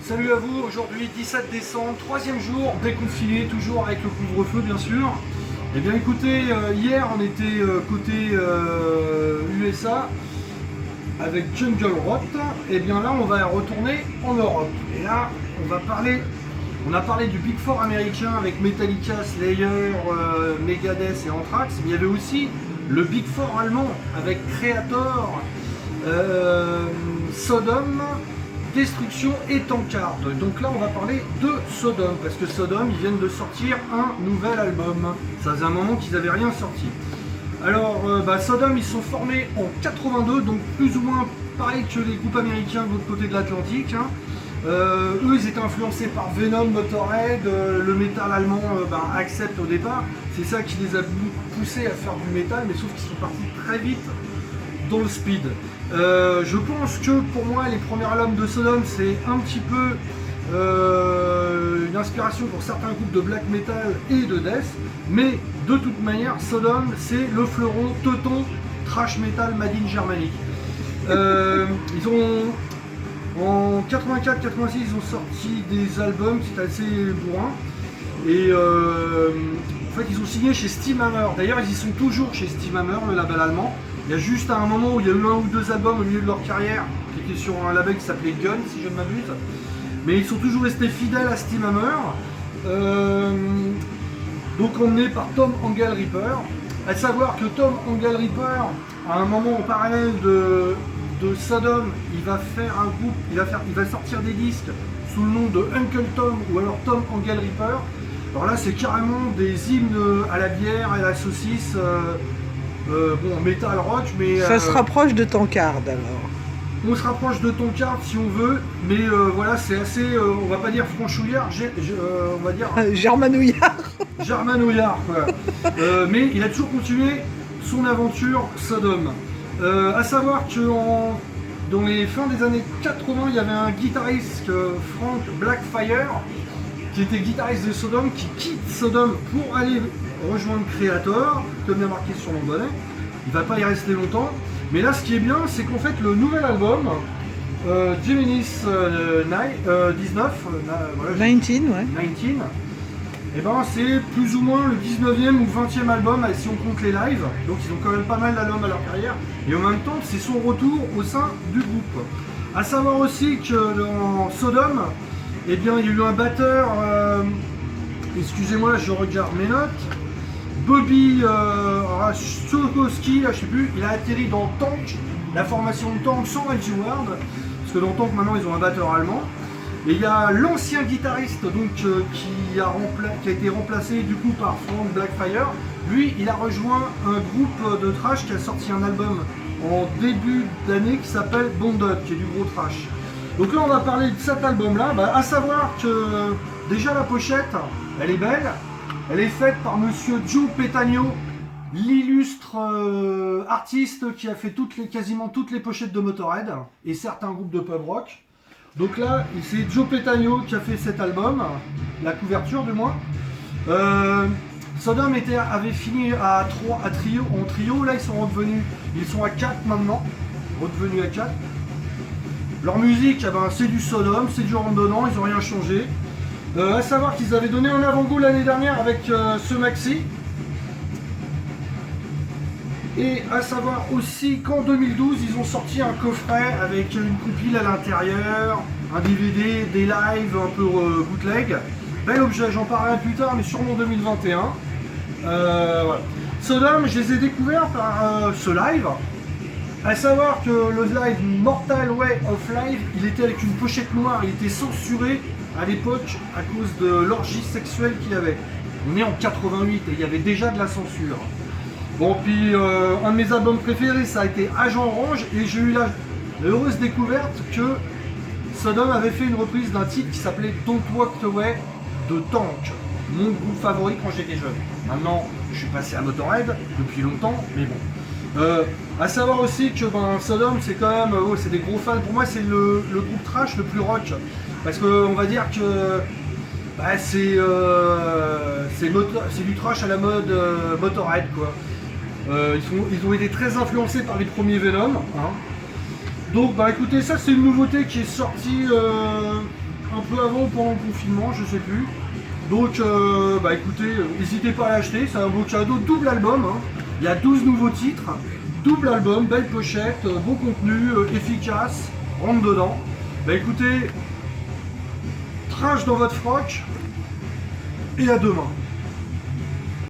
Salut à vous, aujourd'hui 17 décembre, troisième jour déconfiné, toujours avec le couvre-feu bien sûr. Et bien écoutez, hier on était côté USA avec Jungle Rot, et bien là on va retourner en Europe. Et là on a parlé du Big Four américain avec Metallica, Slayer, Megadeth et Anthrax, mais il y avait aussi le Big Four allemand avec Kreator, Sodom, Destruction et Tankard. Donc là on va parler de Sodom, parce que Sodom ils viennent de sortir un nouvel album. Ça faisait un moment qu'ils n'avaient rien sorti. Alors Sodom ils sont formés en 82, donc plus ou moins pareil que les groupes américains de l'autre côté de l'Atlantique. Hein. Eux ils étaient influencés par Venom, Motorhead, le métal allemand accepte au départ. C'est ça qui les a poussés à faire du métal, mais sauf qu'ils sont partis très vite dans le speed. Je pense que pour moi les premiers albums de Sodom c'est un petit peu une inspiration pour certains groupes de black metal et de death, mais de toute manière Sodom c'est le fleuron teuton trash metal made in Germany. Ils ont en 84-86 ils ont sorti des albums qui étaient assez bourrins et en fait ils ont signé chez Steamhammer. D'ailleurs ils y sont toujours chez Steamhammer, le label allemand. Il y a juste un moment où il y a eu un ou deux albums au milieu de leur carrière qui étaient sur un label qui s'appelait Gun, si je ne m'abuse. Mais ils sont toujours restés fidèles à Steamhammer. Donc emmené par Tom Angel Reaper. À savoir que Tom Angel Reaper, à un moment en parallèle de Sodom, il va faire un groupe, il va sortir des disques sous le nom de Uncle Tom ou alors Tom Angel Reaper. Alors là c'est carrément des hymnes à la bière et à la saucisse. Metal rock, mais ça se rapproche de Tankard alors. On se rapproche de Tankard si on veut, mais voilà, c'est assez, on va pas dire franchouillard, on va dire germanouillard. Germanouillard quoi. Mais il a toujours continué son aventure Sodom. À savoir que dans les fins des années 80, il y avait un guitariste, Frank Blackfire, qui était guitariste de Sodom, qui quitte Sodom pour aller rejoindre Kreator, comme il y a marqué sur mon bonnet. Il va pas y rester longtemps. Mais là, ce qui est bien, c'est qu'en fait, le nouvel album, Geminis 19, et ben c'est plus ou moins le 19e ou 20e album si on compte les lives. Donc ils ont quand même pas mal d'albums à leur carrière. Et en même temps, c'est son retour au sein du groupe. À savoir aussi que dans Sodom, eh bien, il y a eu un batteur, excusez-moi, je regarde mes notes. Bobby Sokowski, là je sais plus, il a atterri dans Tank, la formation de Tank sans Reggie Ward, parce que dans Tank maintenant ils ont un batteur allemand. Et il y a l'ancien guitariste donc qui a été remplacé du coup par Frank Blackfire. Lui il a rejoint un groupe de thrash qui a sorti un album en début d'année qui s'appelle Bonded, qui est du gros thrash. Donc là on va parler de cet album là, à savoir que déjà la pochette elle est belle. Elle est faite par monsieur Joe Petagno, l'illustre artiste qui a fait quasiment toutes les pochettes de Motorhead et certains groupes de pub rock. Donc là, c'est Joe Petagno qui a fait cet album, la couverture du moins. Sodom avait fini en trio, là ils sont à 4 maintenant, redevenus à 4. Leur musique, c'est du Sodom, c'est du rentre-dedans, ils n'ont rien changé. À savoir qu'ils avaient donné un avant-goût l'année dernière avec ce maxi. Et à savoir aussi qu'en 2012, ils ont sorti un coffret avec une compile à l'intérieur, un DVD, des lives un peu bootleg. Bel objet, j'en parlerai plus tard, mais sûrement en 2021. Voilà. Sodom, je les ai découverts par ce live. À savoir que le live Mortal Way of Life, il était avec une pochette noire, il était censuré à l'époque à cause de l'orgie sexuelle qu'il y avait. On est en 88 et il y avait déjà de la censure. Bon, puis un de mes albums préférés ça a été Agent Orange, et j'ai eu la heureuse découverte que Sodom avait fait une reprise d'un titre qui s'appelait Don't Walk Away de Tank, mon groupe favori quand j'étais jeune. Maintenant je suis passé à Motorhead depuis longtemps, mais bon. À savoir aussi que Sodom c'est quand même, c'est des gros fans. Pour moi c'est le groupe trash le plus rock. Parce qu'on va dire que c'est du trash à la mode Motorhead quoi. Ils ont été très influencés par les premiers Venom. Hein. Donc écoutez, ça c'est une nouveauté qui est sortie un peu avant ou pendant le confinement, je sais plus. Donc bah écoutez, n'hésitez pas à l'acheter, c'est un beau cadeau, double album, hein. Il y a 12 nouveaux titres, double album, belle pochette, beau contenu, efficace, rentre dedans. Bah écoutez, trash dans votre froc, et à demain.